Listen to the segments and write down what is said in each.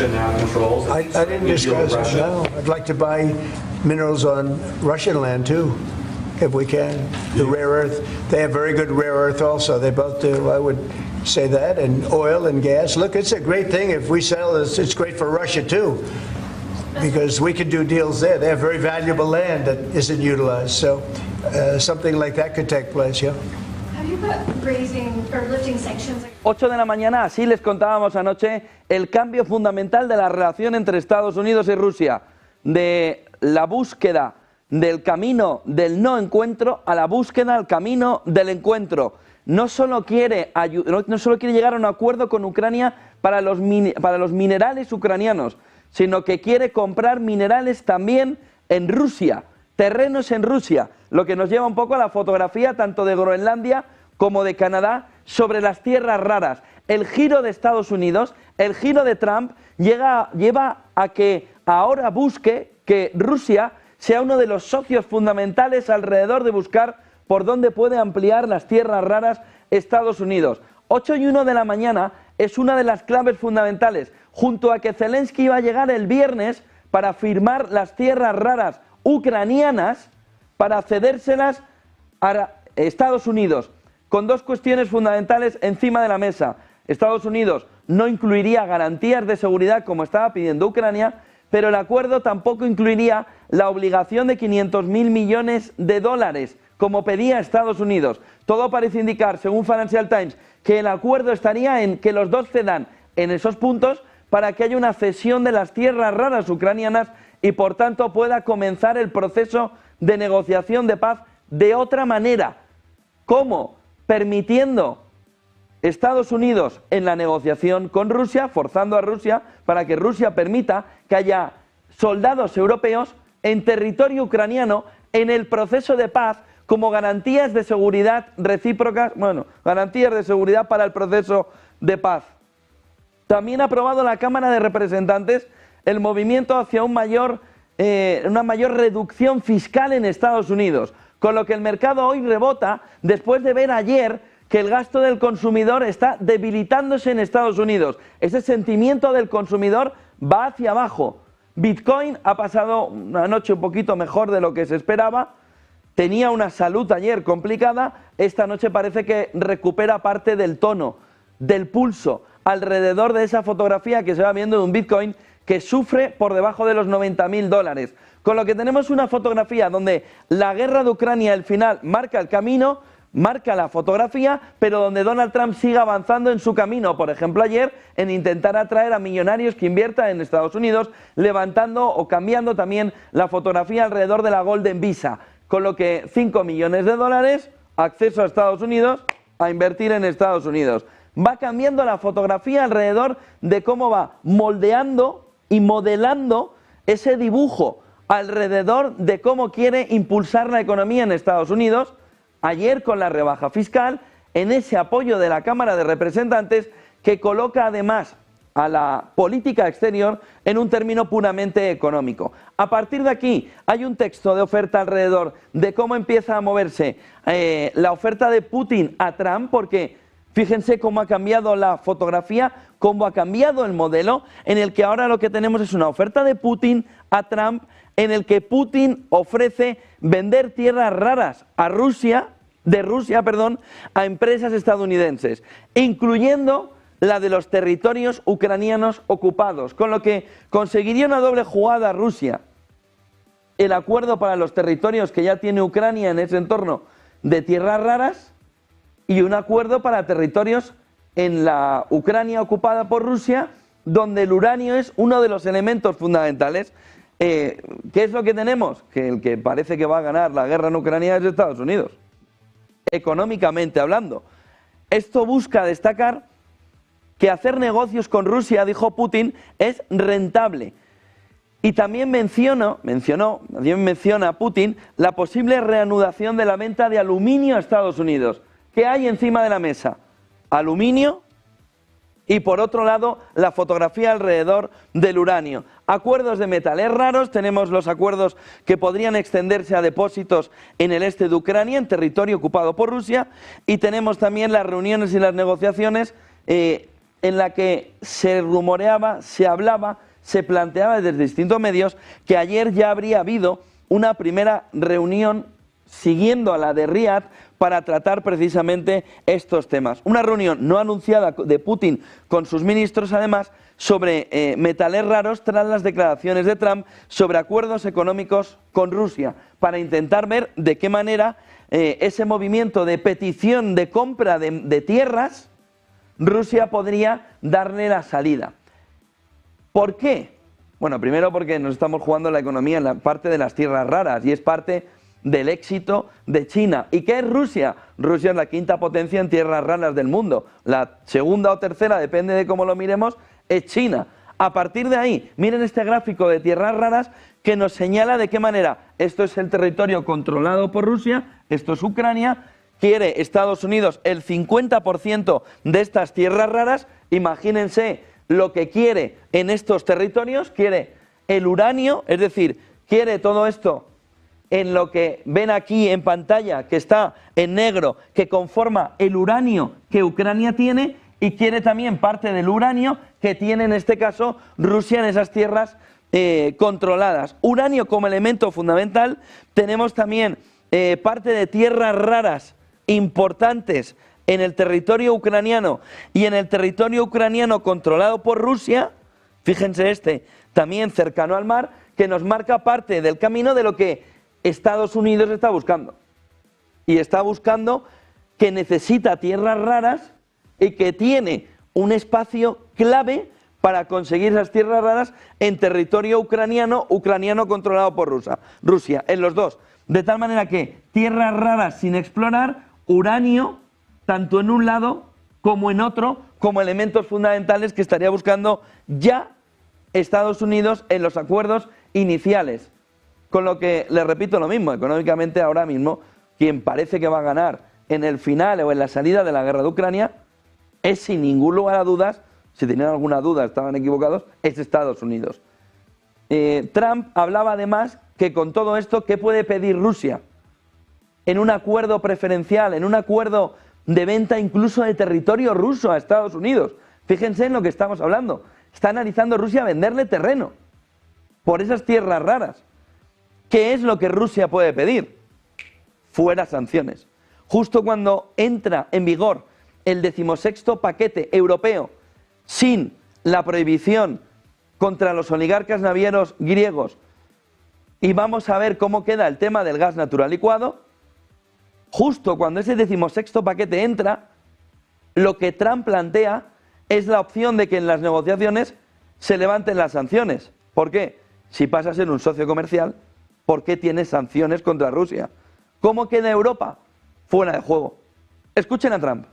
Russia now controls. I didn't discuss it. No, I'd like to buy minerals on Russian land too, if we can. The rare earth, they have very good rare earth also. They both do. I would say that, and oil and gas. Look, it's a great thing if we sell this. It's great for Russia too, because we can do deals there. They have very valuable land that isn't utilized. So something like that could take place. Yeah. Have you got raising or lifting sanctions? 8 de la mañana, así les contábamos anoche el cambio fundamental de la relación entre Estados Unidos y Rusia, de la búsqueda del camino del no encuentro a la búsqueda del camino del encuentro. No solo quiere llegar a un acuerdo con Ucrania para los minerales ucranianos, sino que quiere comprar minerales también en Rusia, terrenos en Rusia, lo que nos lleva un poco a la fotografía tanto de Groenlandia como de Canadá sobre las tierras raras. El giro de Estados Unidos, el giro de Trump lleva a que ahora busque que Rusia sea uno de los socios fundamentales alrededor de buscar por dónde puede ampliar las tierras raras Estados Unidos. 8:01 de la mañana es una de las claves fundamentales, junto a que Zelensky iba a llegar el viernes para firmar las tierras raras ucranianas para cedérselas a Estados Unidos, con dos cuestiones fundamentales encima de la mesa. Estados Unidos no incluiría garantías de seguridad como estaba pidiendo Ucrania, pero el acuerdo tampoco incluiría la obligación de 500.000 millones de dólares, como pedía Estados Unidos. Todo parece indicar, según Financial Times, que el acuerdo estaría en que los dos cedan en esos puntos para que haya una cesión de las tierras raras ucranianas y por tanto pueda comenzar el proceso de negociación de paz de otra manera. ¿Cómo? Permitiendo Estados Unidos en la negociación con Rusia, forzando a Rusia para que Rusia permita que haya soldados europeos en territorio ucraniano en el proceso de paz como garantías de seguridad recíprocas, garantías de seguridad para el proceso de paz. También ha aprobado la Cámara de Representantes el movimiento hacia una mayor reducción fiscal en Estados Unidos, con lo que el mercado hoy rebota después de ver ayer que el gasto del consumidor está debilitándose en Estados Unidos. Ese sentimiento del consumidor va hacia abajo. Bitcoin ha pasado una noche un poquito mejor de lo que se esperaba, tenía una salud ayer complicada, esta noche parece que recupera parte del tono, del pulso, alrededor de esa fotografía que se va viendo de un Bitcoin que sufre por debajo de los $90.000. Con lo que tenemos una fotografía donde la guerra de Ucrania, el final, marca el camino, marca la fotografía, pero donde Donald Trump sigue avanzando en su camino, por ejemplo ayer, en intentar atraer a millonarios que inviertan en Estados Unidos, levantando o cambiando también la fotografía alrededor de la Golden Visa, con lo que $5 millones, acceso a Estados Unidos, a invertir en Estados Unidos. Va cambiando la fotografía alrededor de cómo va moldeando y modelando ese dibujo alrededor de cómo quiere impulsar la economía en Estados Unidos, ayer con la rebaja fiscal, en ese apoyo de la Cámara de Representantes que coloca además a la política exterior en un término puramente económico. A partir de aquí hay un texto de oferta alrededor de cómo empieza a moverse la oferta de Putin a Trump, porque fíjense cómo ha cambiado la fotografía, cómo ha cambiado el modelo, en el que ahora lo que tenemos es una oferta de Putin a Trump, en el que Putin ofrece vender tierras raras a Rusia, a empresas estadounidenses, incluyendo la de los territorios ucranianos ocupados, con lo que conseguiría una doble jugada Rusia. El acuerdo para los territorios que ya tiene Ucrania en ese entorno de tierras raras y un acuerdo para territorios en la Ucrania ocupada por Rusia, donde el uranio es uno de los elementos fundamentales. ¿Qué es lo que tenemos? Que el que parece que va a ganar la guerra en Ucrania es Estados Unidos, económicamente hablando. Esto busca destacar que hacer negocios con Rusia, dijo Putin, es rentable. Y también menciona Putin la posible reanudación de la venta de aluminio a Estados Unidos. ¿Qué hay encima de la mesa? Aluminio y por otro lado la fotografía alrededor del uranio. Acuerdos de metales raros, tenemos los acuerdos que podrían extenderse a depósitos en el este de Ucrania, en territorio ocupado por Rusia, y tenemos también las reuniones y las negociaciones en la que se rumoreaba, se hablaba, se planteaba desde distintos medios que ayer ya habría habido una primera reunión siguiendo a la de Riad para tratar precisamente estos temas. Una reunión no anunciada de Putin con sus ministros, además, sobre metales raros tras las declaraciones de Trump sobre acuerdos económicos con Rusia, para intentar ver de qué manera ese movimiento de petición de compra de tierras, Rusia podría darle la salida. ¿Por qué? Bueno, primero porque nos estamos jugando la economía en la parte de las tierras raras y es parte del éxito de China. ¿Y qué es Rusia? Rusia es la quinta potencia en tierras raras del mundo. La segunda o tercera, depende de cómo lo miremos, es China. A partir de ahí, miren este gráfico de tierras raras que nos señala de qué manera esto es el territorio controlado por Rusia, esto es Ucrania, quiere Estados Unidos el 50% de estas tierras raras. Imagínense lo que quiere en estos territorios, quiere el uranio, es decir, quiere todo esto en lo que ven aquí en pantalla, que está en negro, que conforma el uranio que Ucrania tiene, y quiere también parte del uranio que tiene en este caso Rusia en esas tierras controladas. Uranio como elemento fundamental, tenemos también parte de tierras raras importantes en el territorio ucraniano y en el territorio ucraniano controlado por Rusia, fíjense también cercano al mar, que nos marca parte del camino de lo que Estados Unidos está buscando. Y está buscando que necesita tierras raras y que tiene un espacio clave para conseguir esas tierras raras en territorio ucraniano controlado por Rusia, en los dos. De tal manera que tierras raras sin explorar, uranio, tanto en un lado como en otro, como elementos fundamentales que estaría buscando ya Estados Unidos en los acuerdos iniciales. Con lo que, les repito lo mismo, económicamente ahora mismo, quien parece que va a ganar en el final o en la salida de la guerra de Ucrania es, sin ningún lugar a dudas, si tenían alguna duda estaban equivocados, es Estados Unidos. Trump hablaba además que con todo esto, ¿qué puede pedir Rusia? En un acuerdo preferencial, en un acuerdo de venta incluso de territorio ruso a Estados Unidos. Fíjense en lo que estamos hablando. Está analizando Rusia venderle terreno por esas tierras raras. ¿Qué es lo que Rusia puede pedir? Fuera sanciones. Justo cuando entra en vigor el 16º paquete europeo sin la prohibición contra los oligarcas navieros griegos, y vamos a ver cómo queda el tema del gas natural licuado, justo cuando ese 16º paquete entra, lo que Trump plantea es la opción de que en las negociaciones se levanten las sanciones. ¿Por qué? Si pasa a ser un socio comercial, ¿por qué tiene sanciones contra Rusia? ¿Cómo queda Europa? Fuera de juego. Escuchen a Trump.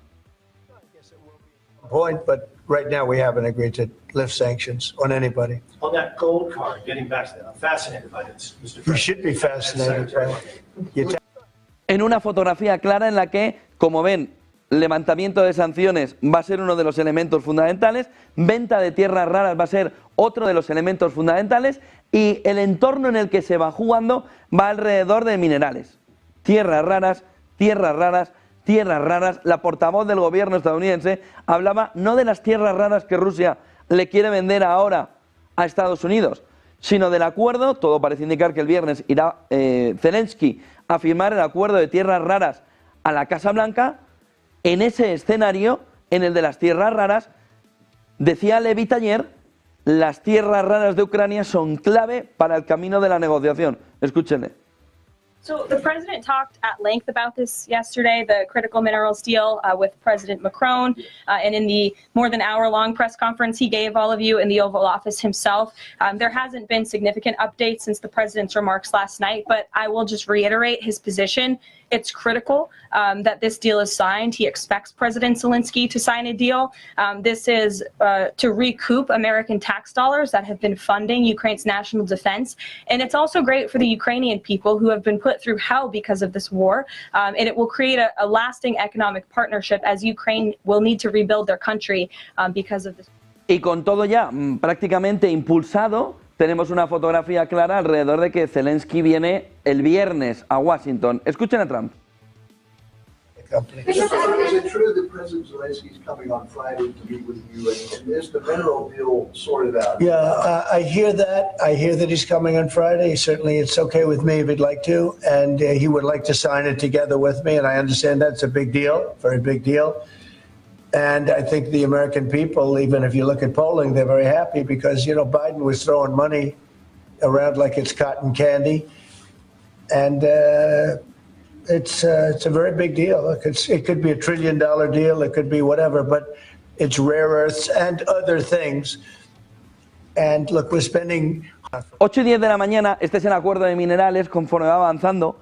Point, but right now we haven't agreed to lift sanctions on anybody. On that gold card, getting back to that, I'm fascinated by this, Mr. You President. should be fascinated by it. En una fotografía clara en la que, como ven, levantamiento de sanciones va a ser uno de los elementos fundamentales, venta de tierras raras va a ser otro de los elementos fundamentales, y el entorno en el que se va jugando va alrededor de minerales. Tierras raras, tierras raras, tierras raras. La portavoz del gobierno estadounidense hablaba no de las tierras raras que Rusia le quiere vender ahora a Estados Unidos, sino del acuerdo. Todo parece indicar que el viernes irá Zelensky a firmar el acuerdo de tierras raras a la Casa Blanca. En ese escenario, en el de las tierras raras, decía Levitt ayer, las tierras raras de Ucrania son clave para el camino de la negociación. Escúchenle. So the president talked at length about this yesterday, the critical minerals deal with President Macron, and in the more than hour-long press conference he gave all of you in the Oval Office himself. There hasn't been significant updates since the president's remarks last night, but I will just reiterate his position. It's critical that this deal is signed. He expects President Zelensky to sign a deal. This is to recoup American tax dollars that have been funding Ukraine's national defense. And it's also great for the Ukrainian people who have been put through hell because of this war. And it will create a lasting economic partnership as Ukraine will need to rebuild their country because of this. Y con todo ya prácticamente impulsado, tenemos una fotografía clara alrededor de que Zelensky viene el viernes a Washington. Escuchen a Trump. company. Because Is it true that President Zelensky is coming on Friday to meet with you, and is the mineral deal sorted out? Yeah, I hear that. I hear that he's coming on Friday. Certainly, it's okay with me if he'd like to, and he would like to sign it together with me, and I understand that's a big deal, very big deal. And I think the American people, even if you look at polling, they're very happy because, you know, Biden was throwing money around like it's cotton candy. And it's a very big deal. Look, it could be $1 trillion deal, it could be whatever, but it's rare earths and other things. And look, we're spending 8 y 10 de la mañana, este es el acuerdo de minerales, conforme va avanzando,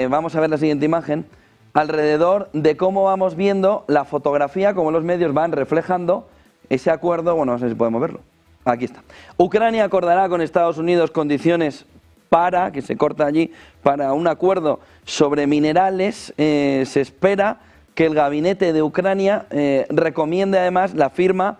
vamos a ver la siguiente imagen, alrededor de cómo vamos viendo la fotografía, cómo los medios van reflejando ese acuerdo, bueno, no sé si podemos verlo, aquí está. Ucrania acordará con Estados Unidos condiciones para, que se corta allí, para un acuerdo sobre minerales. Se espera que el gabinete de Ucrania recomiende además la firma,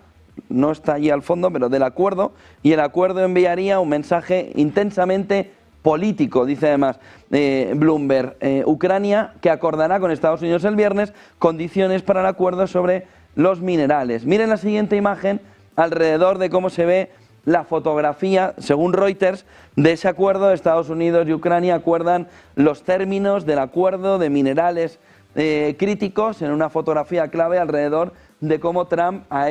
no está allí al fondo, pero del acuerdo, y el acuerdo enviaría un mensaje intensamente político, dice además Bloomberg. Ucrania que acordará con Estados Unidos el viernes condiciones para el acuerdo sobre los minerales. Miren la siguiente imagen alrededor de cómo se ve la fotografía, según Reuters, de ese acuerdo. Estados Unidos y Ucrania acuerdan los términos del acuerdo de minerales críticos en una fotografía clave alrededor de cómo Trump ha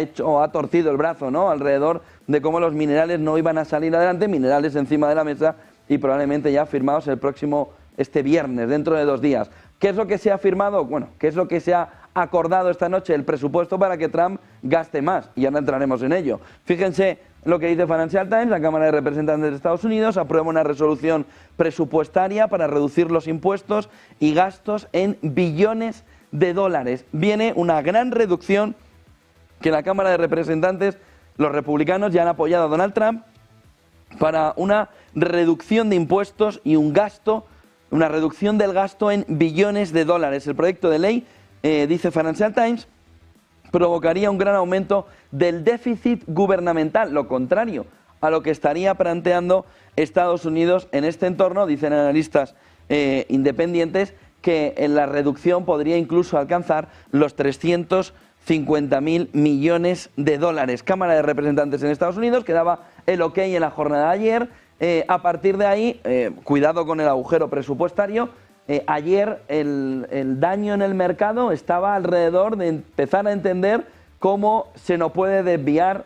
torcido el brazo, ¿no? Alrededor de cómo los minerales no iban a salir adelante, minerales encima de la mesa y probablemente ya firmados este viernes, dentro de 2 días. ¿Qué es lo que se ha firmado? Bueno, ¿qué es lo que se ha acordado esta noche? El presupuesto para que Trump gaste más, y ya no entraremos en ello. Fíjense lo que dice Financial Times: la Cámara de Representantes de Estados Unidos aprueba una resolución presupuestaria para reducir los impuestos y gastos en billones de dólares. Viene una gran reducción que la Cámara de Representantes, los republicanos, ya han apoyado a Donald Trump para una reducción de impuestos y una reducción del gasto en billones de dólares. El proyecto de ley, dice Financial Times, provocaría un gran aumento del déficit gubernamental, lo contrario a lo que estaría planteando Estados Unidos en este entorno. Dicen analistas independientes que en la reducción podría incluso alcanzar los 350.000 millones de dólares. Cámara de Representantes en Estados Unidos que daba el ok en la jornada de ayer. A partir de ahí, cuidado con el agujero presupuestario. Ayer el daño en el mercado estaba alrededor de empezar a entender cómo se nos puede desviar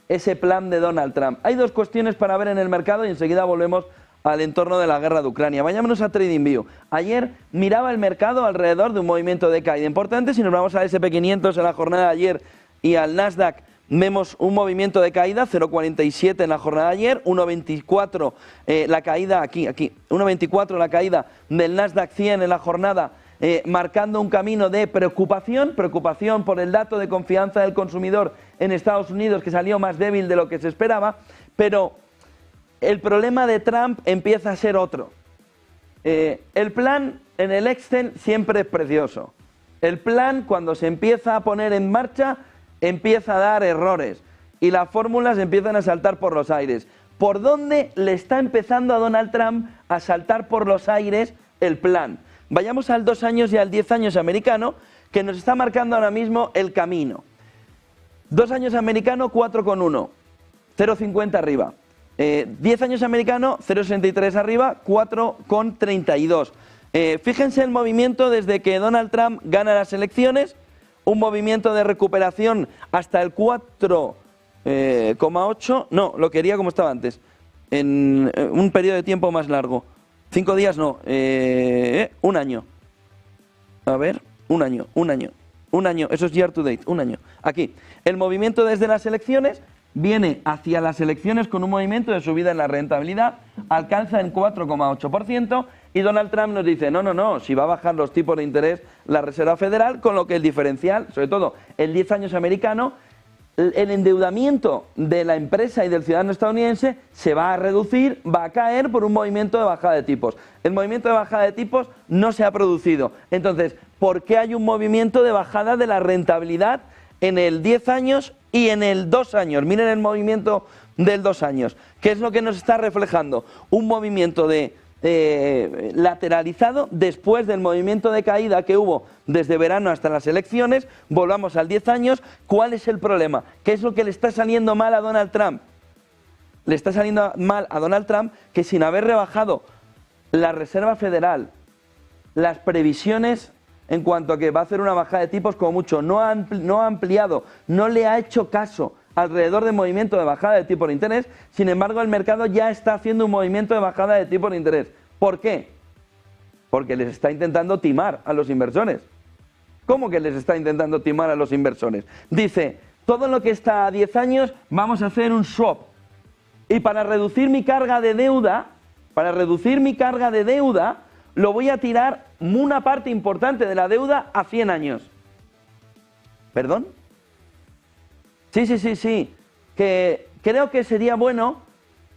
ese plan de Donald Trump. Hay 2 cuestiones para ver en el mercado y enseguida volvemos al entorno de la guerra de Ucrania. Vayámonos a TradingView. Ayer miraba el mercado alrededor de un movimiento de caída importante. Si nos vamos al S&P500 en la jornada de ayer y al Nasdaq, vemos un movimiento de caída, 0,47 en la jornada de ayer, 1,24 la caída, aquí, 1,24 la caída del Nasdaq 100 en la jornada, marcando un camino de preocupación por el dato de confianza del consumidor en Estados Unidos, que salió más débil de lo que se esperaba. Pero el problema de Trump empieza a ser otro. El plan en el Excel siempre es precioso. El plan, cuando se empieza a poner en marcha, empieza a dar errores y las fórmulas empiezan a saltar por los aires. ¿Por dónde le está empezando a Donald Trump a saltar por los aires el plan? Vayamos al 2 años y al 10 años americano, que nos está marcando ahora mismo el camino. 2 años americano, 4,1, 0,50 arriba. 10 años americano, 0,63 arriba, 4,32. Fíjense el movimiento desde que Donald Trump gana las elecciones. Un movimiento de recuperación hasta el 4,8, no, lo quería como estaba antes, en un periodo de tiempo más largo. 5 días no, un año. A ver, un año, eso es year to date, un año. Aquí, el movimiento desde las elecciones viene hacia las elecciones con un movimiento de subida en la rentabilidad, alcanza en 4,8%. Y Donald Trump nos dice, no, si va a bajar los tipos de interés la Reserva Federal, con lo que el diferencial, sobre todo el 10 años americano, el endeudamiento de la empresa y del ciudadano estadounidense se va a reducir, va a caer por un movimiento de bajada de tipos. El movimiento de bajada de tipos no se ha producido. Entonces, ¿por qué hay un movimiento de bajada de la rentabilidad en el 10 años y en el 2 años? Miren el movimiento del 2 años. ¿Qué es lo que nos está reflejando? Un movimiento de lateralizado después del movimiento de caída que hubo desde verano hasta las elecciones. Volvamos al 10 años. ¿Cuál es el problema? ¿Qué es lo que le está saliendo mal a Donald Trump? Le está saliendo mal a Donald Trump que, sin haber rebajado la Reserva Federal, las previsiones en cuanto a que va a hacer una bajada de tipos como mucho, no ha ampliado, no le ha hecho caso alrededor del movimiento de bajada de tipo de interés. Sin embargo, el mercado ya está haciendo un movimiento de bajada de tipo de interés. ¿Por qué? Porque les está intentando timar a los inversores. ¿Cómo que les está intentando timar a los inversores? Dice, todo lo que está a 10 años vamos a hacer un swap. Y para reducir mi carga de deuda, lo voy a tirar una parte importante de la deuda a 100 años. ¿Perdón? Sí. Que creo que sería bueno,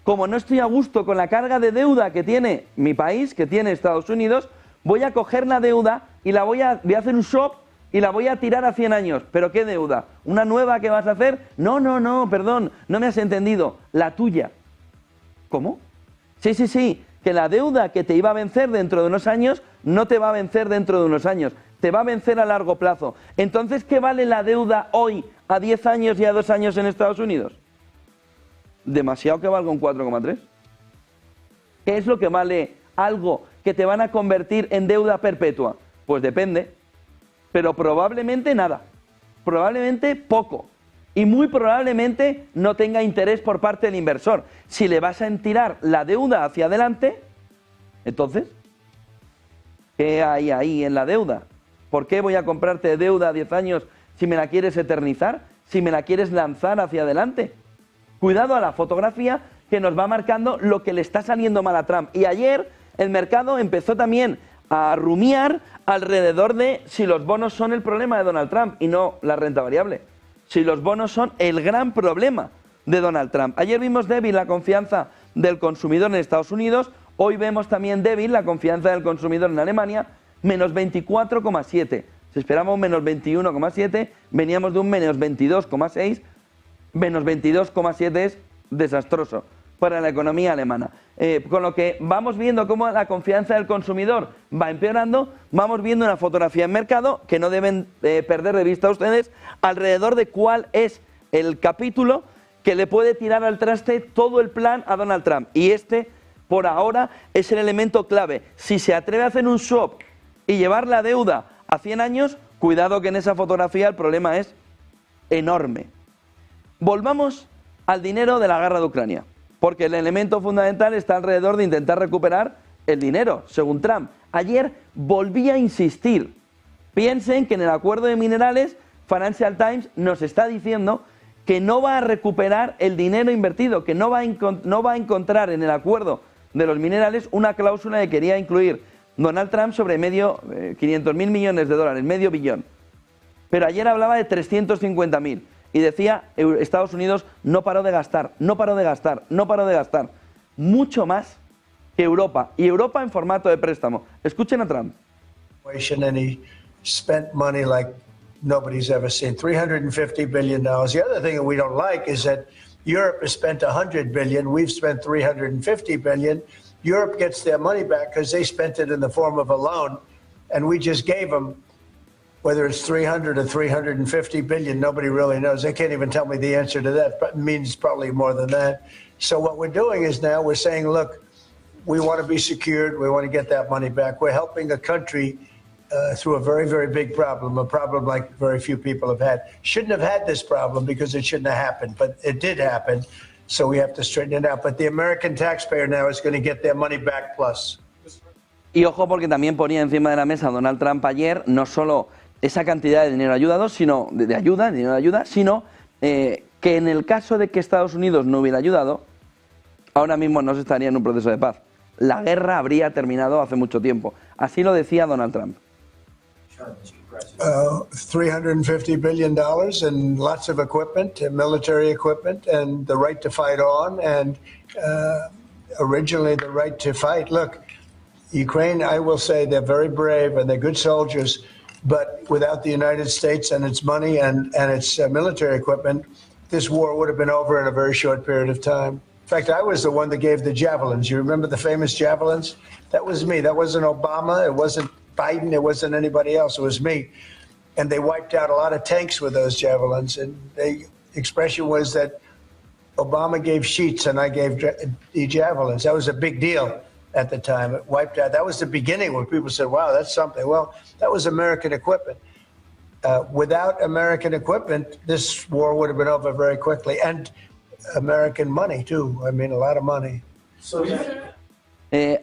como no estoy a gusto con la carga de deuda que tiene mi país, que tiene Estados Unidos, voy a coger la deuda y voy a hacer un swap y la voy a tirar a 100 años. ¿Pero qué deuda? ¿Una nueva que vas a hacer? No, perdón, no me has entendido. La tuya. ¿Cómo? Sí, que la deuda que te iba a vencer dentro de unos años no te va a vencer dentro de unos años, te va a vencer a largo plazo. Entonces, ¿qué vale la deuda hoy a 10 años y a 2 años en Estados Unidos? ¿Demasiado que valga un 4,3? ¿Qué es lo que vale algo que te van a convertir en deuda perpetua? Pues depende, pero probablemente nada, probablemente poco. Y muy probablemente no tenga interés por parte del inversor. Si le vas a tirar la deuda hacia adelante, entonces, ¿qué hay ahí en la deuda? ¿Por qué voy a comprarte deuda a 10 años si me la quieres eternizar? Si me la quieres lanzar hacia adelante. Cuidado a la fotografía que nos va marcando lo que le está saliendo mal a Trump. Y ayer el mercado empezó también a rumiar alrededor de si los bonos son el problema de Donald Trump y no la renta variable. Si los bonos son el gran problema de Donald Trump. Ayer vimos débil la confianza del consumidor en Estados Unidos, hoy vemos también débil la confianza del consumidor en Alemania, menos 24,7. Si esperamos un menos 21,7, veníamos de un menos 22,6, menos 22,7 es desastroso para la economía alemana. Con lo que vamos viendo cómo la confianza del consumidor va empeorando, vamos viendo una fotografía en mercado que no deben perder de vista ustedes alrededor de cuál es el capítulo que le puede tirar al traste todo el plan a Donald Trump. Y este, por ahora, es el elemento clave. Si se atreve a hacer un swap y llevar la deuda a 100 años, cuidado que en esa fotografía el problema es enorme. Volvamos al dinero de la guerra de Ucrania. Porque el elemento fundamental está alrededor de intentar recuperar el dinero, según Trump. Ayer volví a insistir. Piensen que en el acuerdo de minerales, Financial Times nos está diciendo que no va a recuperar el dinero invertido, que no va a encontrar en el acuerdo de los minerales una cláusula que quería incluir Donald Trump sobre 500.000 millones de dólares, medio billón. Pero ayer hablaba de 350.000. Y decía, Estados Unidos no paró de gastar, mucho más que Europa, y Europa en formato de préstamo. Escuchen a Trump. And he spent money like nobody's ever seen, $350 billion. The other thing that we don't like is that Europe has spent $100 billion, we've spent $350 billion. Europe gets their money back because they spent it in the form of a loan, and we just gave them, whether it's 300 or 350 billion, nobody really knows. They can't even tell me the answer to that, but it means probably more than that. So what we're doing is now we're saying, look, we want to be secured. We want to get that money back. We're helping a country through a very, very big problem, a problem like very few people have had. Shouldn't have had this problem because it shouldn't have happened, but it did happen. So we have to straighten it out. But the American taxpayer now is going to get their money back plus. Y ojo, porque también ponía encima de la mesa Donald Trump ayer no solo esa cantidad de dinero ayudado, sino dinero de ayuda, sino que en el caso de que Estados Unidos no hubiera ayudado, ahora mismo no se estaría en un proceso de paz. La guerra habría terminado hace mucho tiempo. Así lo decía Donald Trump. $350 billion and lots of equipment, military equipment, and the right to fight on, and originally the right to fight. Look, Ukraine, I will say they're very brave and they're good soldiers, but without the United States and its money and its military equipment, this war would have been over in a very short period of time. In fact, I was the one that gave the javelins. You remember the famous javelins? That was me. That wasn't Obama. It wasn't Biden. It wasn't anybody else. It was me. And they wiped out a lot of tanks with those javelins. And the expression was that Obama gave sheets and I gave the javelins. That was a big deal at the time. It wiped out. That was the beginning when people said, wow, that's something. Well, that was American equipment. Without American equipment, this war would have been over very quickly. And American money, too. I mean, a lot of money. So,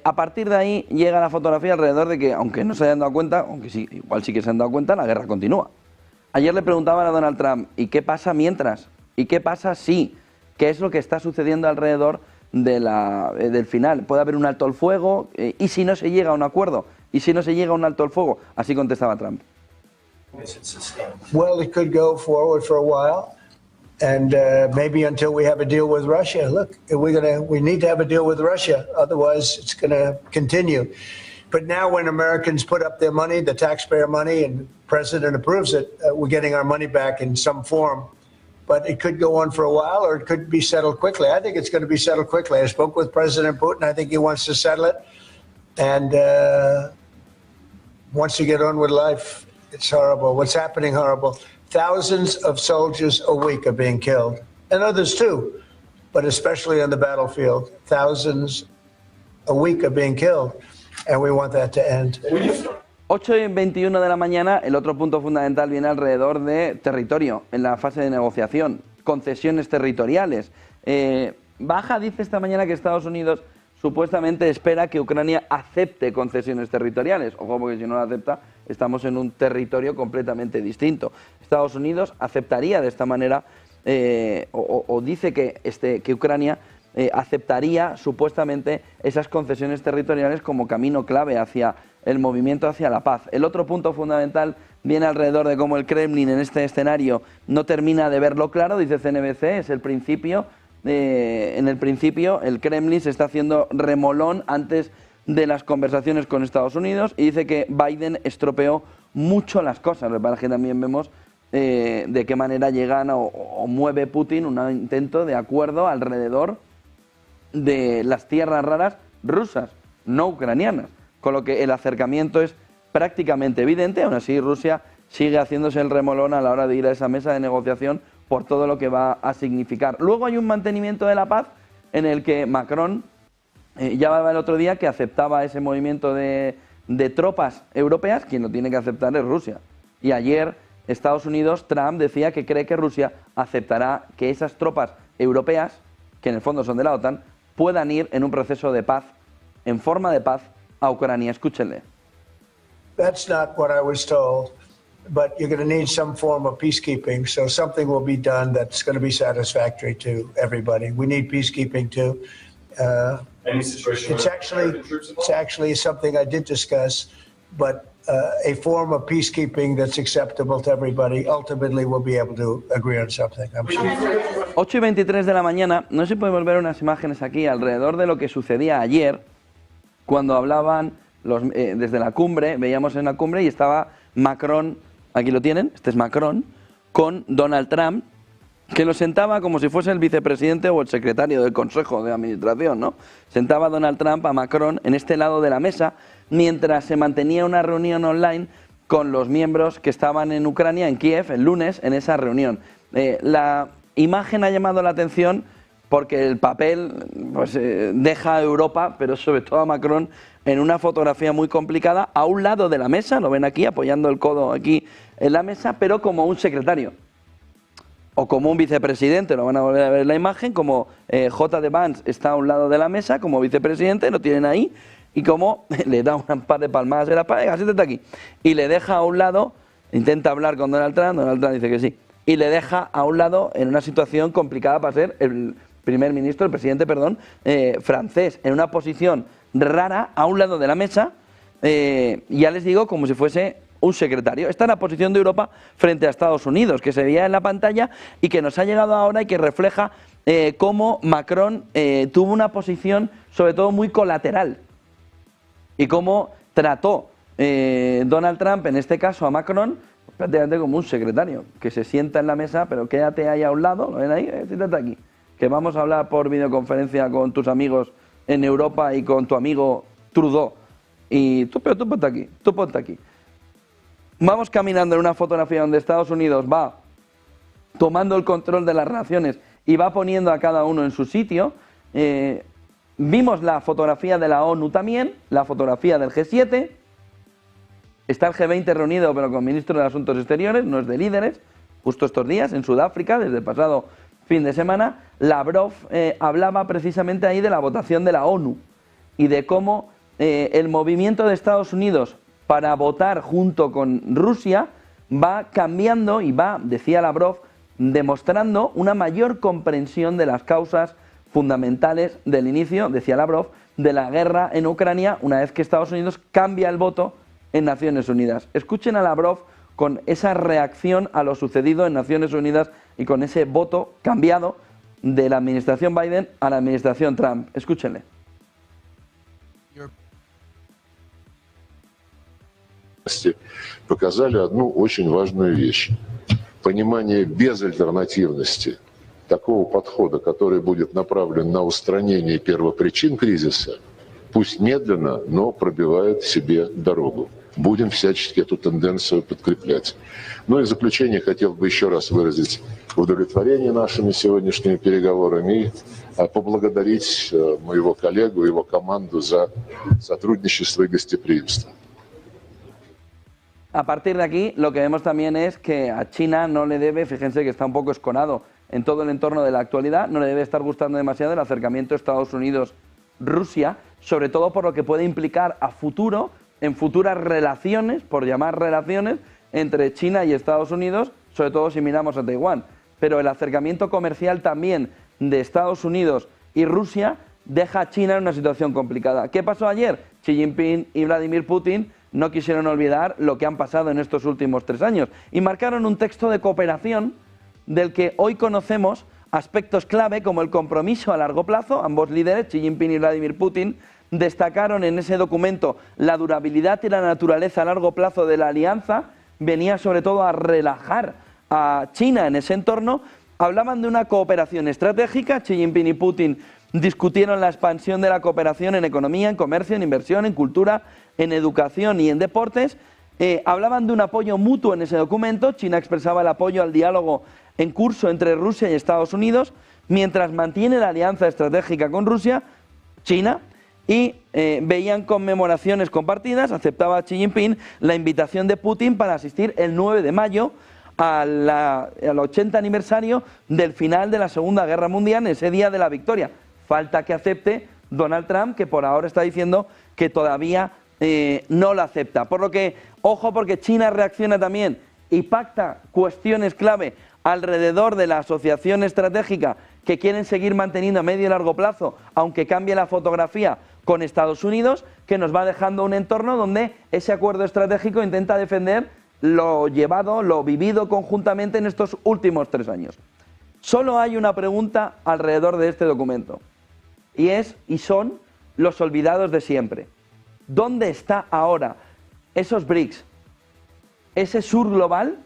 A partir de ahí llega la fotografía alrededor de que, aunque no se hayan dado cuenta, aunque sí, igual sí que se han dado cuenta, la guerra continúa. Ayer le preguntaban a Donald Trump, ¿y qué pasa mientras? ¿Y qué pasa si? ¿Qué es lo que está sucediendo alrededor del final? ¿Puede haber un alto al fuego? ¿Y si no se llega a un acuerdo? ¿Y si no se llega a un alto al fuego? Así contestaba Trump. Well, it could go forward for a while, and maybe until we have a deal with Russia. Look, we need to have a deal with Russia, otherwise it's going to continue. But now when Americans put up their money, the taxpayer money, and the president approves it, we're getting our money back in some form. But it could go on for a while, or it could be settled quickly. I think it's going to be settled quickly. I spoke with President Putin. I think he wants to settle it, and wants to get on with life. It's horrible. What's happening, horrible. Thousands of soldiers a week are being killed, and others too, but especially on the battlefield. Thousands a week are being killed, and we want that to end. 8:21 de la mañana, el otro punto fundamental viene alrededor de territorio, en la fase de negociación, concesiones territoriales. Baja dice esta mañana que Estados Unidos supuestamente espera que Ucrania acepte concesiones territoriales. Ojo, porque si no la acepta, estamos en un territorio completamente distinto. Estados Unidos aceptaría de esta manera, o dice que Ucrania aceptaría supuestamente esas concesiones territoriales como camino clave hacia el movimiento hacia la paz. El otro punto fundamental viene alrededor de cómo el Kremlin en este escenario no termina de verlo claro, dice CNBC, es el principio. En el principio el Kremlin se está haciendo remolón antes de las conversaciones con Estados Unidos y dice que Biden estropeó mucho las cosas. Lo que pasa es que también vemos de qué manera llegan o mueve Putin un intento de acuerdo alrededor de las tierras raras rusas, no ucranianas, con lo que el acercamiento es prácticamente evidente. Aún así Rusia sigue haciéndose el remolón a la hora de ir a esa mesa de negociación por todo lo que va a significar. Luego hay un mantenimiento de la paz en el que Macron ya hablaba el otro día que aceptaba ese movimiento de tropas europeas. Quien lo tiene que aceptar es Rusia. Y ayer Estados Unidos, Trump decía que cree que Rusia aceptará que esas tropas europeas, que en el fondo son de la OTAN, puedan ir en un proceso de paz, en forma de paz, a Ucrania. Escúchenle. That's not what I was told. But you're going to need some form of peacekeeping, so something will be done that's going to be satisfactory to everybody. We need peacekeeping too. Any situation It's actually something I did discuss, but a form of peacekeeping that's acceptable to everybody. Ultimately, we'll be able to agree on something, I'm sure. 8:23 de la mañana, no sé si podemos ver unas imágenes aquí alrededor de lo que sucedía ayer, cuando hablaban desde la cumbre, veíamos en la cumbre y estaba Macron. Aquí lo tienen, este es Macron, con Donald Trump, que lo sentaba como si fuese el vicepresidente o el secretario del Consejo de Administración, ¿no? Sentaba Donald Trump a Macron en este lado de la mesa, mientras se mantenía una reunión online con los miembros que estaban en Ucrania, en Kiev, el lunes, en esa reunión. La imagen ha llamado la atención porque el papel pues, deja a Europa, pero sobre todo a Macron, en una fotografía muy complicada, a un lado de la mesa, lo ven aquí, apoyando el codo aquí en la mesa, pero como un secretario, o como un vicepresidente, lo van a volver a ver en la imagen, como J.D. Vance está a un lado de la mesa, como vicepresidente, lo tienen ahí, y como le da un par de palmadas en la espalda, siéntate aquí, y le deja a un lado, intenta hablar con Donald Trump dice que sí, y le deja a un lado en una situación complicada para ser el presidente, francés, en una posición rara, a un lado de la mesa, ya les digo, como si fuese un secretario. Esta es la posición de Europa frente a Estados Unidos, que se veía en la pantalla y que nos ha llegado ahora y que refleja cómo Macron tuvo una posición sobre todo muy colateral y cómo trató Donald Trump, en este caso a Macron, prácticamente como un secretario, que se sienta en la mesa, pero quédate ahí a un lado, lo ven ahí, siéntate aquí. que vamos a hablar por videoconferencia con tus amigos en Europa y con tu amigo Trudeau. Y tú ponte aquí, tú ponte aquí. Vamos caminando en una fotografía donde Estados Unidos va tomando el control de las relaciones y va poniendo a cada uno en su sitio. Vimos la fotografía de la ONU también, la fotografía del G7. Está el G20 reunido, pero con ministros de Asuntos Exteriores, no es de líderes. Justo estos días, en Sudáfrica, desde el pasado fin de semana, Lavrov hablaba precisamente ahí de la votación de la ONU y de cómo el movimiento de Estados Unidos para votar junto con Rusia va cambiando y va, decía Lavrov, demostrando una mayor comprensión de las causas fundamentales del inicio, decía Lavrov, de la guerra en Ucrania una vez que Estados Unidos cambia el voto en Naciones Unidas. Escuchen a Lavrov con esa reacción a lo sucedido en Naciones Unidas y con ese voto cambiado de la administración Biden a la administración Trump. Escúchenle. Показали одну очень важную вещь. Понимание безальтернативности такого подхода, который будет направлен на устранение первопричин кризиса, пусть медленно, но пробивает себе дорогу. Будем всячески эту тенденцию подкреплять. Ну и в заключение хотел бы еще раз выразить удовлетворение нашими сегодняшними переговорами и поблагодарить моего коллегу и его команду за сотрудничество и гостеприимство. A partir de aquí, lo que vemos también es que a China no le debe, fíjense que está un poco esconado en todo el entorno de la actualidad, no le debe estar gustando demasiado el acercamiento Estados Unidos-Rusia, sobre todo por lo que puede implicar a futuro, en futuras relaciones, por llamar relaciones, entre China y Estados Unidos, sobre todo si miramos a Taiwán. Pero el acercamiento comercial también de Estados Unidos y Rusia deja a China en una situación complicada. ¿Qué pasó ayer? Xi Jinping y Vladimir Putin no quisieron olvidar lo que han pasado en estos últimos 3 años y marcaron un texto de cooperación del que hoy conocemos aspectos clave como el compromiso a largo plazo. Ambos líderes, Xi Jinping y Vladimir Putin, destacaron en ese documento la durabilidad y la naturaleza a largo plazo de la alianza. Venía sobre todo a relajar a China en ese entorno. Hablaban de una cooperación estratégica. Xi Jinping y Putin discutieron la expansión de la cooperación en economía, en comercio, en inversión, en cultura, en educación y en deportes. Hablaban de un apoyo mutuo en ese documento. China expresaba el apoyo al diálogo en curso entre Rusia y Estados Unidos, mientras mantiene la alianza estratégica con Rusia, China, y veían conmemoraciones compartidas. Aceptaba Xi Jinping la invitación de Putin para asistir el 9 de mayo al 80 aniversario del final de la Segunda Guerra Mundial, ese día de la victoria. Falta que acepte Donald Trump, que por ahora está diciendo que todavía no lo acepta. Por lo que, ojo, porque China reacciona también y pacta cuestiones clave alrededor de la asociación estratégica que quieren seguir manteniendo a medio y largo plazo, aunque cambie la fotografía con Estados Unidos, que nos va dejando un entorno donde ese acuerdo estratégico intenta defender lo llevado, lo vivido conjuntamente en estos últimos 3 años. Solo hay una pregunta alrededor de este documento, y son los olvidados de siempre. ¿Dónde está ahora esos BRICS, ese sur global,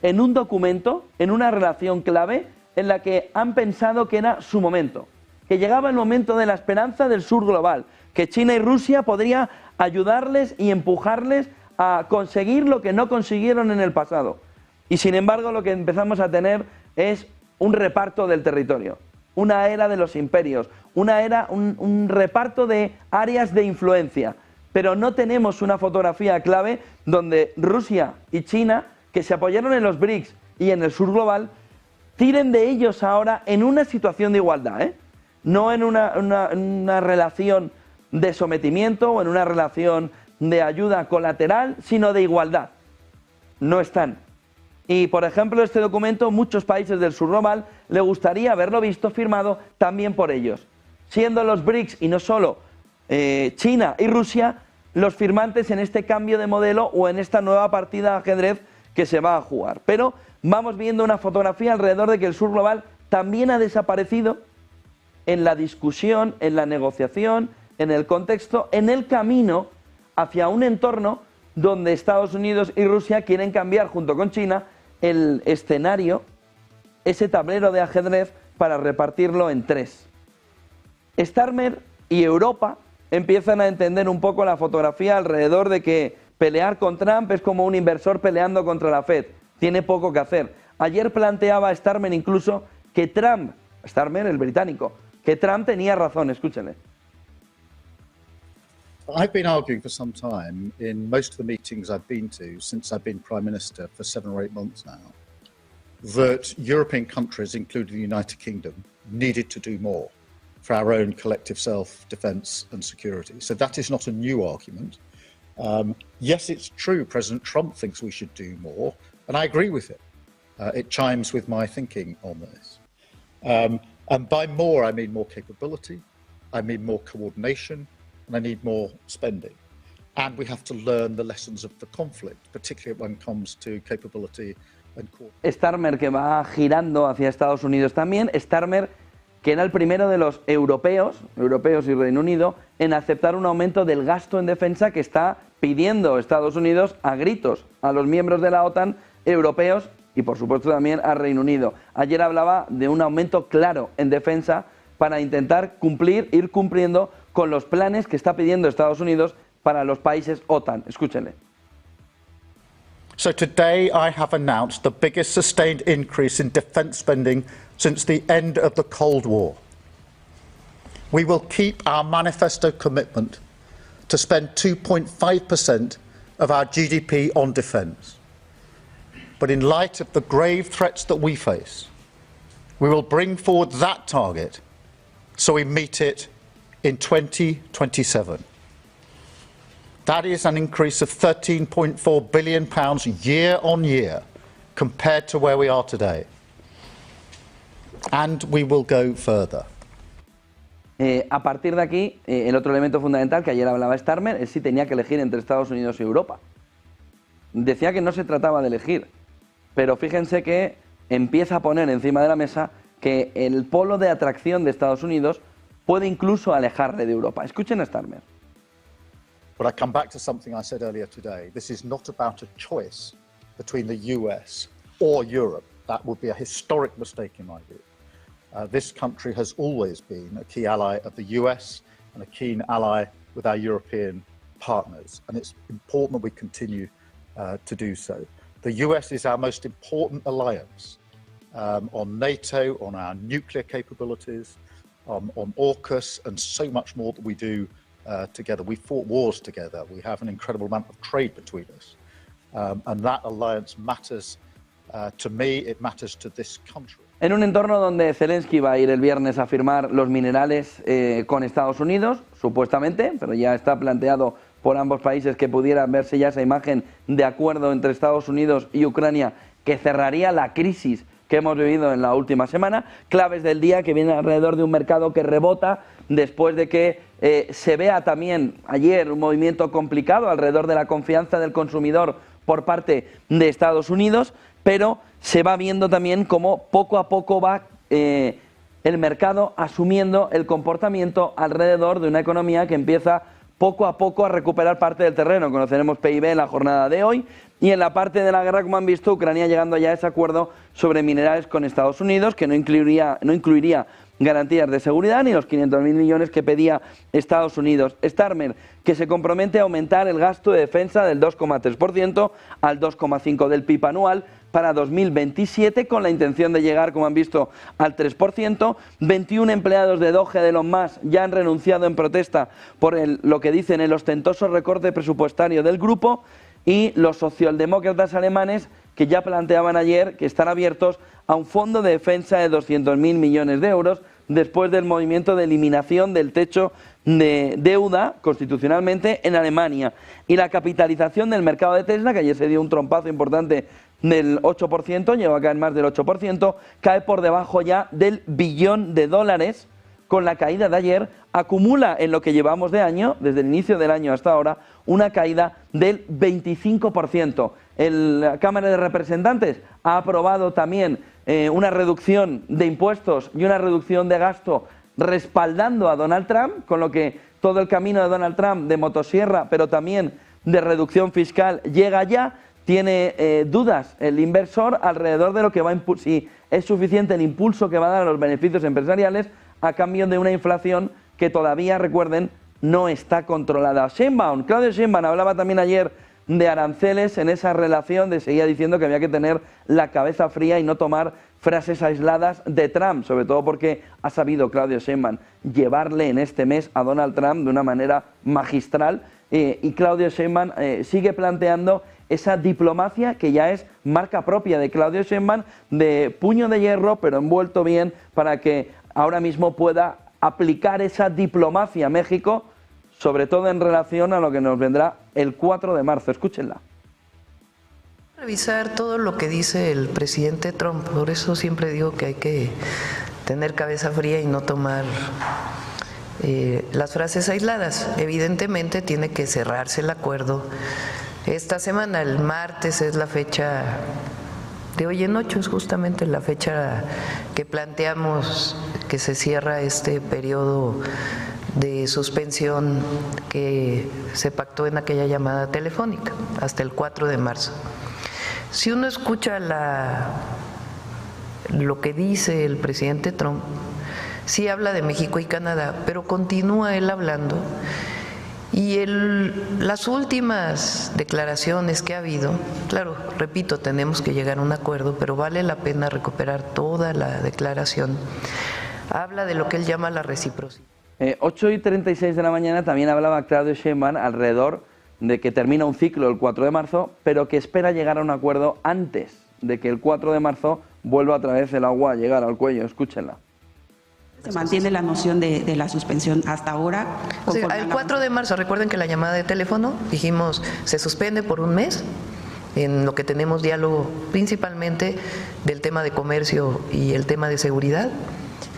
en un documento, en una relación clave en la que han pensado que era su momento, que llegaba el momento de la esperanza del sur global, que China y Rusia podría ayudarles y empujarles a conseguir lo que no consiguieron en el pasado? Y sin embargo lo que empezamos a tener es un reparto del territorio, una era de los imperios, una era, un reparto de áreas de influencia, pero no tenemos una fotografía clave donde Rusia y China, que se apoyaron en los BRICS y en el sur global, tiren de ellos ahora en una situación de igualdad, no en una relación de sometimiento o en una relación de ayuda colateral, sino de igualdad. No están. Y, por ejemplo, este documento, muchos países del sur global le gustaría haberlo visto firmado también por ellos, siendo los BRICS y no solo China y Rusia los firmantes en este cambio de modelo o en esta nueva partida de ajedrez que se va a jugar. Pero vamos viendo una fotografía alrededor de que el sur global también ha desaparecido en la discusión, en la negociación, en el contexto, en el camino hacia un entorno donde Estados Unidos y Rusia quieren cambiar junto con China el escenario ese tablero de ajedrez para repartirlo en 3. Starmer y Europa empiezan a entender un poco la fotografía alrededor de que pelear con Trump es como un inversor peleando contra la Fed. Tiene poco que hacer. Ayer planteaba Starmer incluso que Trump, Starmer el británico, que Trump tenía razón. Escúchenle. I've been arguing for some time in most of the meetings I've been to since I've been Prime Minister for 7 or 8 months now, that European countries, including the United Kingdom, needed to do more for our own collective self-defence and security. So that is not a new argument. Yes, it's true President Trump thinks we should do more, and I agree with it. It chimes with my thinking on this. And by more, I mean more capability, I mean more coordination, and I need more spending. And we have to learn the lessons of the conflict, particularly when it comes to capability and coordination. Starmer, que va girando hacia Estados Unidos también. Starmer, que era el primero de los europeos y Reino Unido, en aceptar un aumento del gasto en defensa que está pidiendo Estados Unidos a gritos a los miembros de la OTAN europeos y por supuesto también a Reino Unido. Ayer hablaba de un aumento claro en defensa para intentar ir cumpliendo con los planes que está pidiendo Estados Unidos para los países OTAN. Escúchenle. So today I have announced the biggest sustained increase in defence spending since the end of the Cold War. We will keep our manifesto commitment to spend 2.5% of our GDP on defence. But in light of the grave threats that we face, we will bring forward that target so we meet it in 2027. That is an increase of £13.4 billion year on year compared to where we are today. And we will go further. A partir de aquí, el otro elemento fundamental que ayer hablaba Starmer es si tenía que elegir entre Estados Unidos y Europa. Decía que no se trataba de elegir, pero fíjense que empieza a poner encima de la mesa que el polo de atracción de Estados Unidos puede incluso alejarle de Europa. Escuchen a Starmer. But I come back to something I said earlier today. This is not about a choice between the US or Europe. That would be a historic mistake in my view. This country has always been a key ally of the US and a keen ally with our European partners, and it's important that we continue to do so. The US is our most important alliance on NATO, on our nuclear capabilities, on AUKUS, and so much more that we do together. We fought wars together. We have an incredible amount of trade between us, and that alliance matters to me. It matters to this country. En un entorno donde Zelensky va a ir el viernes a firmar los minerales con Estados Unidos, supuestamente, pero ya está planteado por ambos países que pudiera verse ya esa imagen de acuerdo entre Estados Unidos y Ucrania que cerraría la crisis que hemos vivido en la última semana. Claves del día que vienen alrededor de un mercado que rebota después de que se vea también ayer un movimiento complicado alrededor de la confianza del consumidor por parte de Estados Unidos, pero se va viendo también cómo poco a poco va el mercado asumiendo el comportamiento alrededor de una economía que empieza poco a poco a recuperar parte del terreno. Conoceremos PIB en la jornada de hoy y en la parte de la guerra, como han visto, Ucrania llegando ya a ese acuerdo sobre minerales con Estados Unidos, que no incluiría garantías de seguridad ni los 500.000 millones que pedía Estados Unidos. Starmer, que se compromete a aumentar el gasto de defensa del 2,3% al 2,5% del PIB anual para 2027, con la intención de llegar, como han visto, al 3%. 21 empleados de Doge de Elon Musk ya han renunciado en protesta por lo que dicen el ostentoso recorte presupuestario del grupo, y los socialdemócratas alemanes que ya planteaban ayer que están abiertos a un fondo de defensa de 200.000 millones de euros después del movimiento de eliminación del techo de deuda constitucionalmente en Alemania. Y la capitalización del mercado de Tesla, que ayer se dio un trompazo importante del 8%, llegó a caer más del 8%, cae por debajo ya del $1 billón, con la caída de ayer, acumula en lo que llevamos de año, desde el inicio del año hasta ahora, una caída del 25%. La Cámara de Representantes ha aprobado también una reducción de impuestos y una reducción de gasto respaldando a Donald Trump, con lo que todo el camino de Donald Trump de motosierra, pero también de reducción fiscal, llega ya. tiene dudas el inversor alrededor de lo que va a si es suficiente el impulso que va a dar a los beneficios empresariales a cambio de una inflación que todavía, recuerden, no está controlada. Claudio Sheinbaum hablaba también ayer de aranceles en esa relación, seguía diciendo que había que tener la cabeza fría y no tomar frases aisladas de Trump, sobre todo porque ha sabido Claudio Sheinbaum llevarle en este mes a Donald Trump de una manera magistral, y Claudio Sheinbaum sigue planteando esa diplomacia que ya es marca propia de Claudio Sheinbaum, de puño de hierro pero envuelto bien, para que ahora mismo pueda aplicar esa diplomacia a México, sobre todo en relación a lo que nos vendrá el 4 de marzo. Escúchenla. Revisar todo lo que dice el presidente Trump, por eso siempre digo que hay que tener cabeza fría y no tomar las frases aisladas. Evidentemente tiene que cerrarse el acuerdo esta semana. El martes es la fecha de hoy en 8, es justamente la fecha que planteamos que se cierra este periodo de suspensión que se pactó en aquella llamada telefónica, hasta el 4 de marzo. Si uno escucha lo que dice el presidente Trump, sí habla de México y Canadá, pero continúa él hablando, y las últimas declaraciones que ha habido, claro, repito, tenemos que llegar a un acuerdo, pero vale la pena recuperar toda la declaración. Habla de lo que él llama la reciprocidad. 8:36 de la mañana también hablaba Claudio Sheinbaum alrededor de que termina un ciclo el 4 de marzo, pero que espera llegar a un acuerdo antes de que el 4 de marzo vuelva otra vez el agua a llegar al cuello. Escúchenla. ¿Se mantiene la noción de la suspensión hasta ahora? Sí, el 4 de marzo, recuerden que la llamada de teléfono, dijimos, se suspende por un mes, en lo que tenemos diálogo principalmente del tema de comercio y el tema de seguridad,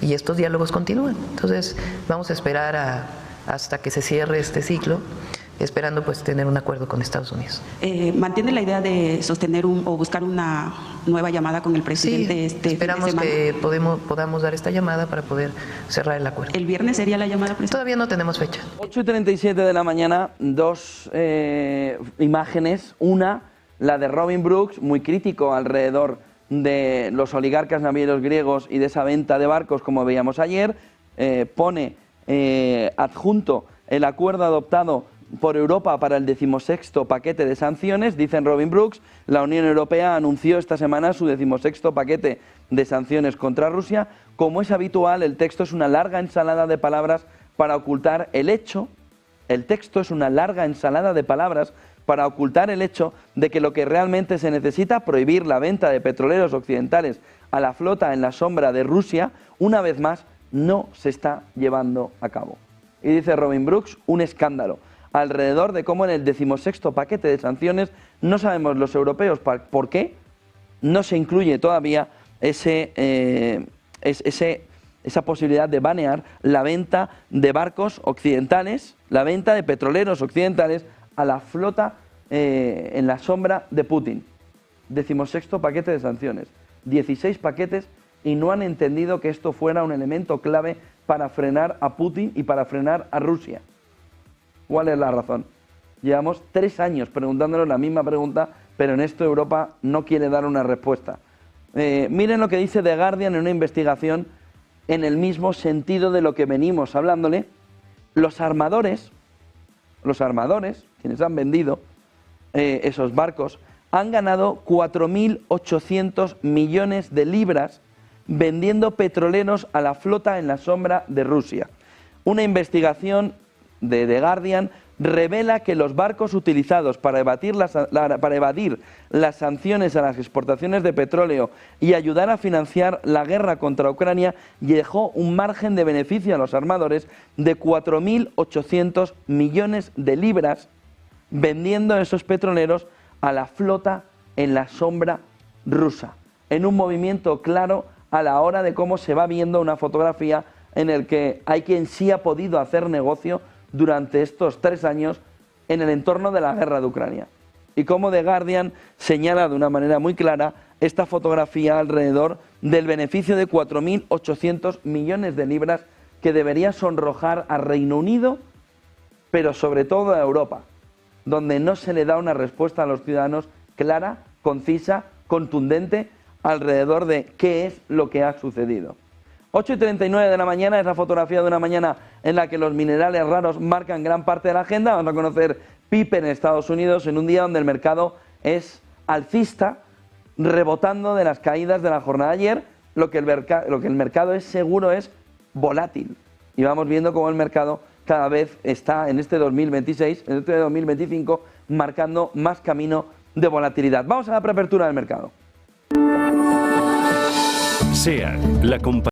y estos diálogos continúan. Entonces vamos a esperar hasta que se cierre este ciclo, esperando pues tener un acuerdo con Estados Unidos. ¿Mantiene la idea de sostener o buscar una nueva llamada con el presidente? Sí, esperamos que podamos dar esta llamada para poder cerrar el acuerdo. ¿El viernes sería la llamada, presidente? Todavía no tenemos fecha. 8:37 de la mañana, dos imágenes. Una, la de Robin Brooks, muy crítico alrededor de los oligarcas navieros griegos y de esa venta de barcos, como veíamos ayer. Pone adjunto el acuerdo adoptado por Europa para el 16º paquete de sanciones. Dicen Robin Brooks, la Unión Europea anunció esta semana su 16º paquete de sanciones contra Rusia. Como es habitual, el texto es una larga ensalada de palabras para ocultar el hecho. El texto es una larga ensalada de palabras para ocultar el hecho de que lo que realmente se necesita, prohibir la venta de petroleros occidentales a la flota en la sombra de Rusia, una vez más, no se está llevando a cabo. Y dice Robin Brooks, un escándalo alrededor de cómo en el 16º paquete de sanciones no sabemos los europeos por qué no se incluye todavía esa posibilidad de banear la venta de barcos occidentales, la venta de petroleros occidentales a la flota en la sombra de Putin. 16º paquete de sanciones, 16 paquetes, y no han entendido que esto fuera un elemento clave para frenar a Putin y para frenar a Rusia. ¿Cuál es la razón? Llevamos 3 años preguntándonos la misma pregunta, pero en esto Europa no quiere dar una respuesta. Miren lo que dice The Guardian en una investigación en el mismo sentido de lo que venimos hablándole. Los armadores, quienes han vendido esos barcos, han ganado 4.800 millones de libras vendiendo petroleros a la flota en la sombra de Rusia. Una investigación de The Guardian revela que los barcos utilizados para evadir las sanciones a las exportaciones de petróleo y ayudar a financiar la guerra contra Ucrania dejó un margen de beneficio a los armadores de 4.800 millones de libras vendiendo esos petroleros a la flota en la sombra rusa, en un movimiento claro a la hora de cómo se va viendo una fotografía en el que hay quien sí ha podido hacer negocio durante estos 3 años en el entorno de la guerra de Ucrania. Y como The Guardian señala de una manera muy clara esta fotografía alrededor del beneficio de 4.800 millones de libras que debería sonrojar a Reino Unido, pero sobre todo a Europa, donde no se le da una respuesta a los ciudadanos clara, concisa, contundente alrededor de qué es lo que ha sucedido. 8:39 de la mañana es la fotografía de una mañana en la que los minerales raros marcan gran parte de la agenda. Vamos a conocer PIB en Estados Unidos en un día donde el mercado es alcista, rebotando de las caídas de la jornada de ayer. Lo que el mercado es seguro es volátil. Y vamos viendo cómo el mercado cada vez está en este 2026, en este 2025, marcando más camino de volatilidad. Vamos a la preapertura del mercado. SEAT, la compañía